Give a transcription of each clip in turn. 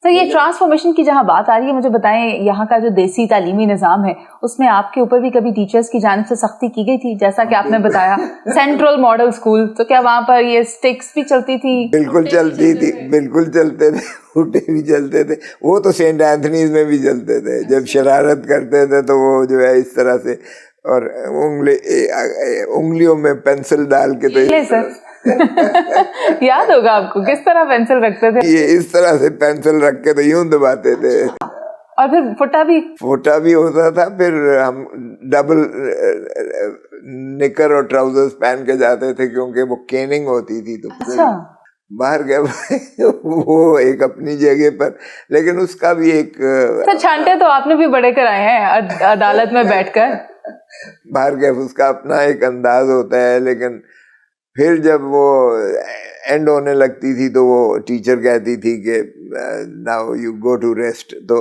तो ये ट्रांसफॉर्मेशन की जहाँ बात आ रही है, मुझे बताएं यहाँ का जो देसी तालीमी निज़ाम है उसमें आपके ऊपर भी कभी टीचर्स की जानिब से सख्ती की गई थी, जैसा कि आपने बताया सेंट्रल मॉडल स्कूल, तो क्या वहाँ पर ये स्टिक्स भी चलती थी? बिल्कुल चलती थी, बिल्कुल चलते थे, उठे भी चलते थे, वो तो सेंट एंथनीज में भी चलते थे। जब शरारत करते थे तो वो जो है इस तरह से, और उंगलियों में पेंसिल डाल के, तो सर याद होगा आपको किस तरह पेंसिल रखते थे? ये इस तरह से पेंसिल रख के तो यूं दबाते थे, और फिर फुटा भी होता था। फिर हम डबल निकर और ट्राउजर्स पहन के जाते थे, क्योंकि वो केनिंग होती थी। तो अच्छा, बाहर गए वो एक अपनी जगह पर, लेकिन उसका भी एक तो छांटे तो आपने भी बड़े कराए हैं अदालत में बैठकर। बाहर गए उसका अपना एक अंदाज होता है। लेकिन फिर जब वो एंड होने लगती थी तो वो टीचर कहती थी कि now you go to rest, तो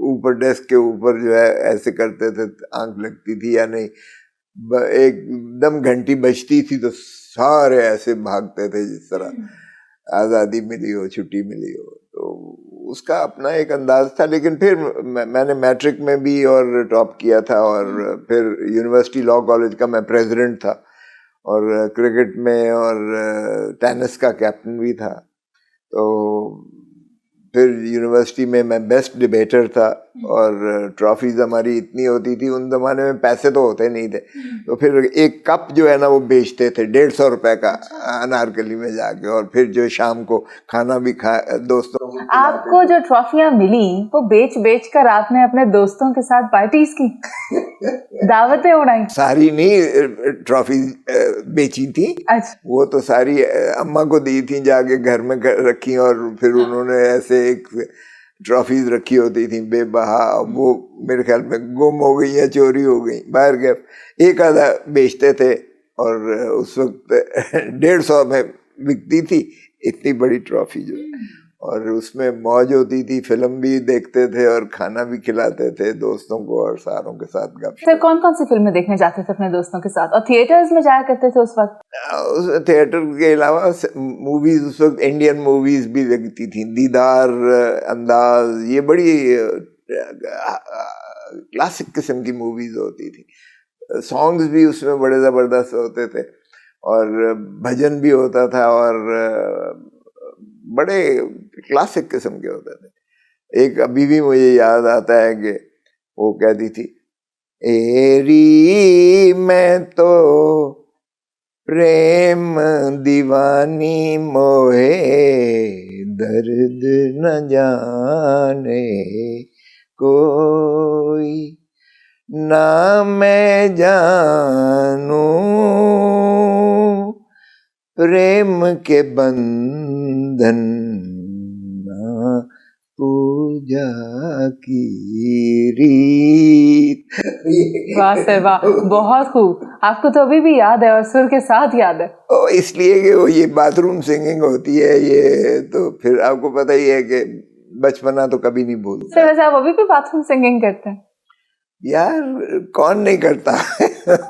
ऊपर डेस्क के ऊपर जो है ऐसे करते थे, आंख लगती थी या नहीं, एकदम घंटी बजती थी तो सारे ऐसे भागते थे जिस तरह आज़ादी मिली हो, छुट्टी मिली हो। तो उसका अपना एक अंदाज था। लेकिन फिर मैंने मैट्रिक में भी और टॉप किया था, और फिर यूनिवर्सिटी लॉ कॉलेज का मैं प्रेसिडेंट था, और क्रिकेट में और टेनिस का कैप्टन भी था। तो फिर यूनिवर्सिटी में मैं बेस्ट डिबेटर था, और ट्रॉफीज हमारी इतनी होती थी, उन जमाने में पैसे तो होते नहीं थे, तो फिर एक कप जो है ना वो बेचते थे 150 रुपए का अनारकली में जाके, और फिर जो शाम को खाना भी खा दोस्तों को। आपको जो ट्रॉफियां मिली वो बेच कर आपने अपने दोस्तों के साथ पार्टीज की, दावतें उड़ाई? सारी नहीं ट्रॉफी बेची थी। अच्छा। वो तो सारी अम्मा को दी थी, जाके घर में रखी, और फिर उन्होंने ऐसे एक ट्रॉफीज रखी होती थी बेबहा, वो मेरे ख्याल में गुम हो गई या चोरी हो गई। बाहर गए एक आधा बेचते थे, और उस वक्त 150 में बिकती थी इतनी बड़ी ट्रॉफी जो, और उसमें मौज होती थी। फिल्म भी देखते थे और खाना भी खिलाते थे दोस्तों को, और सारों के साथ गपशप। फिर कौन कौन सी फिल्में देखने जाते थे अपने दोस्तों के साथ, और थिएटर्स में जाया करते थे उस वक्त? थिएटर के अलावा मूवीज, उस वक्त इंडियन मूवीज भी लगती थी, दीदार, अंदाज, ये बड़ी क्लासिक किस्म की मूवीज होती थी। सॉन्ग्स भी उसमें बड़े ज़बरदस्त होते थे, और भजन भी होता था, और बड़े क्लासिक किस्म के होते थे। एक अभी भी मुझे याद आता है कि वो कहती थी, एरी मैं तो प्रेम दीवानी मोहे दर्द न जाने कोई, ना मैं जानू प्रेम के बंधन, ना पूजा की रीत। वाह सर वाह, बहुत खूब। आपको तो अभी भी याद है, और सुर के साथ याद है? इसलिए कि वो ये बाथरूम सिंगिंग होती है, ये तो फिर आपको पता ही है कि बचपना तो कभी नहीं भूलता। सर वैसे आप अभी भी बाथरूम सिंगिंग करते हैं? यार कौन नहीं करता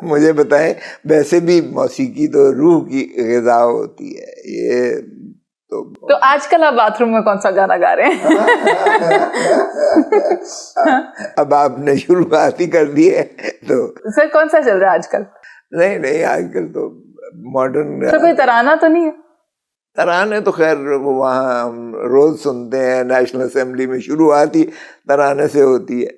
मुझे बताएं, वैसे भी मौसीकी तो रूह की ग़िज़ा होती है। ये तो आजकल आप बाथरूम में कौन सा गाना गा रहे हैं? अब आपने शुरुआत ही कर दी है तो। सर कौन सा चल रहा है आजकल? नहीं आजकल तो मॉडर्न। तो कोई तराना तो नहीं है? तराने तो खैर वो वहाँ हम रोज सुनते हैं, नेशनल असेंबली में शुरुआत ही तराने से होती है,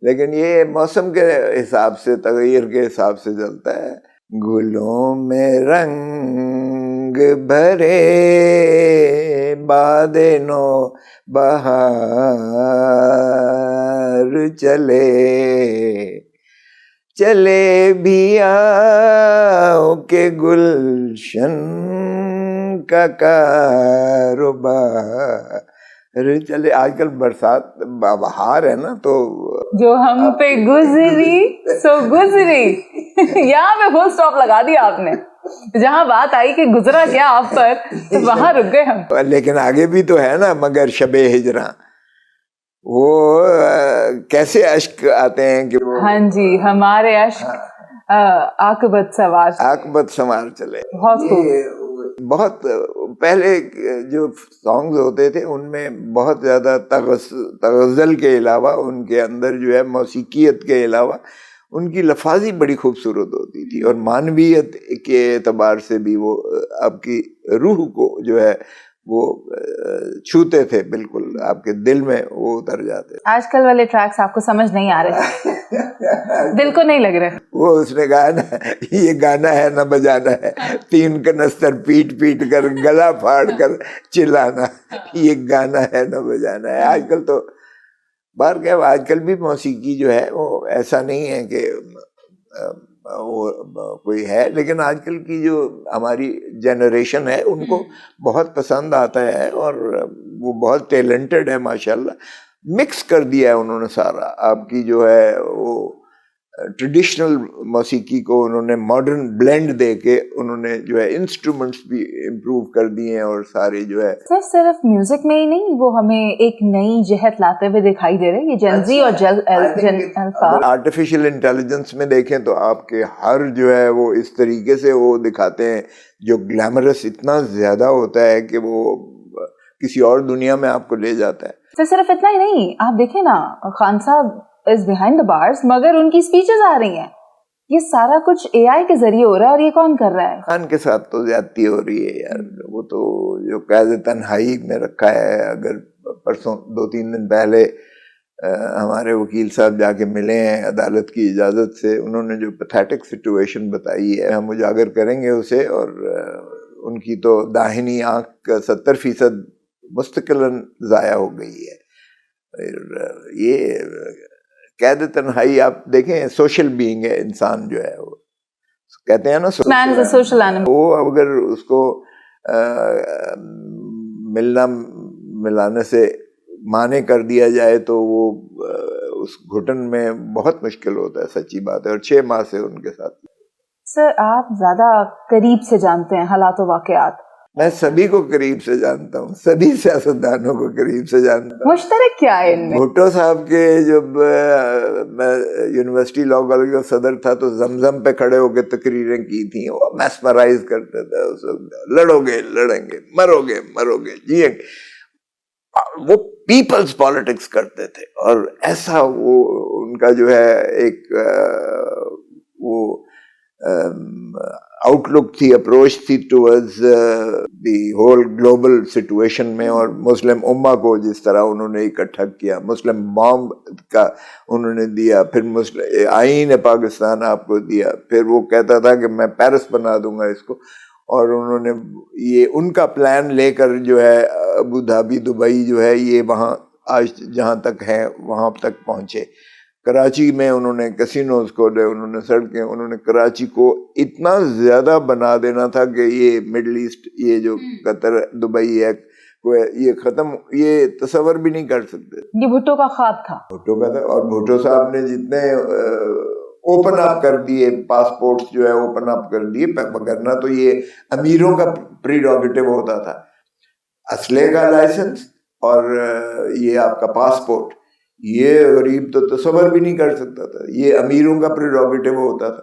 लेकिन ये मौसम के हिसाब से, तगैर के हिसाब से चलता है। गुलों में रंग भरे बादनो बहार चले भी आओ के गुलशन का कारोबार चले। आजकल बरसात बहार है ना, तो जो हम पे गुजरी सो गुजरी यहाँ पे फुल स्टॉप लगा दिया आपने। जहाँ बात आई कि गुजरा क्या आप पर, तो वहां रुक गए हम। लेकिन आगे भी तो है ना, मगर शबे हिजरा, वो कैसे अश्क आते हैं कि वो, हाँ जी, हमारे अश्क आकबत सवार चले। बहुत खूब। बहुत पहले जो सॉन्ग्स होते थे उनमें बहुत ज़्यादा तगज़ल के अलावा उनके अंदर जो है मौसीकियत के अलावा उनकी लफाजी बड़ी खूबसूरत होती थी और मानवीयत के एतबार से भी वो आपकी रूह को जो है वो छूते थे, बिल्कुल आपके दिल में वो उतर जाते। आजकल वाले ट्रैक्स आपको समझ नहीं आ रहे दिल को नहीं लग रहे। वो उसने कहा ना, ये गाना है ना बजाना है, 3 कनस्तर पीट पीट कर गला फाड़ कर चिल्लाना, ये गाना है ना बजाना है। आजकल तो बाहर क्या, आजकल भी मौसीकी जो है वो ऐसा नहीं है कि वो कोई है, लेकिन आजकल की जो हमारी जनरेशन है उनको बहुत पसंद आता है और वो बहुत टैलेंटेड है माशाल्लाह। मिक्स कर दिया है उन्होंने सारा, आपकी जो है वो ट्रेडिशनल मौसीकी को उन्होंने मॉडर्न ब्लेंड दे के उन्होंने जो है इंस्ट्रूमेंट्स भी इम्प्रूव कर दिए हैं और सारे जो है सर सिर्फ म्यूजिक में ही नहीं, वो हमें एक नई जहत लाते हुए दिखाई दे रहे हैं। ये जेनजी और जेन अल्फा। आर्टिफिशियल इंटेलिजेंस में देखें तो आपके हर जो है वो इस तरीके से वो दिखाते हैं जो ग्लैमरस इतना ज्यादा होता है कि वो किसी और दुनिया में आपको ले जाता है। सर सिर्फ इतना ही नहीं, आप देखें ना, खान साहब इज बिहाइंड द बार्स मगर उनकी स्पीचेस आ रही हैं। ये सारा कुछ एआई के जरिए हो रहा है और ये कौन कर रहा है? खान के साथ तो ज्यादती हो रही है यार। वो तो जो कैद तन्हाई में रखा है, अगर परसों 2-3 दिन पहले हमारे वकील साहब जाके मिले हैं अदालत की इजाज़त से, उन्होंने जो पैथेटिक सिचुएशन बताई है हम उजागर करेंगे उसे। और उनकी तो दाहिनी आंख का 70% मुस्तकिलन ज़ाया हो गई है। ये कैद तन्हाई आप देखें, सोशल बीइंग है इंसान जो है, वो कहते हैं ना सोशल एनिमल। वो अगर उसको मिलना मिलाने से माने कर दिया जाए तो वो उस घुटन में बहुत मुश्किल होता है, सच्ची बात है। और 6 माह से उनके साथ। सर आप ज्यादा करीब से जानते हैं हालात व वाकयात। मैं सभी को करीब से जानता हूँ, सभी सियासतदानों को करीब से जानता हूँ। मुश्तरक क्या है इनमें? भुट्टो साहब के जब मैं यूनिवर्सिटी लॉ कॉलेज का सदर था तो जमजम पे खड़े होकर तकरीरें की थी, वो मैस्मराइज करते थे उस वक्त। लड़ोगे लड़ेंगे, मरोगे मरोगे, जिएंगे। वो पीपल्स पॉलिटिक्स करते थे और ऐसा वो उनका जो है एक वो आउटलुक थी, अप्रोच थी towards the whole global situation में। और मुस्लिम उम्मा को जिस तरह उन्होंने इकट्ठा किया, मुस्लिम बॉम्ब का उन्होंने दिया, फिर मुस्लिम आईन पाकिस्तान आपको दिया, फिर वो कहता था कि मैं पेरिस बना दूंगा इसको। और उन्होंने ये उनका प्लान लेकर जो है अबू धाबी दुबई जो है ये वहाँ आज जहाँ तक है वहाँ तक पहुँचे। कराची में उन्होंने कैसीनोज खोले, उन्होंने सड़कें, उन्होंने कराची को इतना ज़्यादा बना देना था कि ये मिडल ईस्ट, ये जो कतर दुबई है ये ख़त्म, ये तसव्वुर भी नहीं कर सकते। ये भुट्टो का ख्वाब था, भुट्टो का था। और भुट्टो साहब ने जितने ओपन अप कर दिए, पासपोर्ट्स जो है ओपन अप कर दिए, वरना तो ये अमीरों का प्रीरोगेटिव होता था, असले का लाइसेंस और ये आपका पासपोर्ट, ये गरीब तो तसव्वुर भी नहीं कर सकता था, ये अमीरों का प्रीरोगेटिव होता था।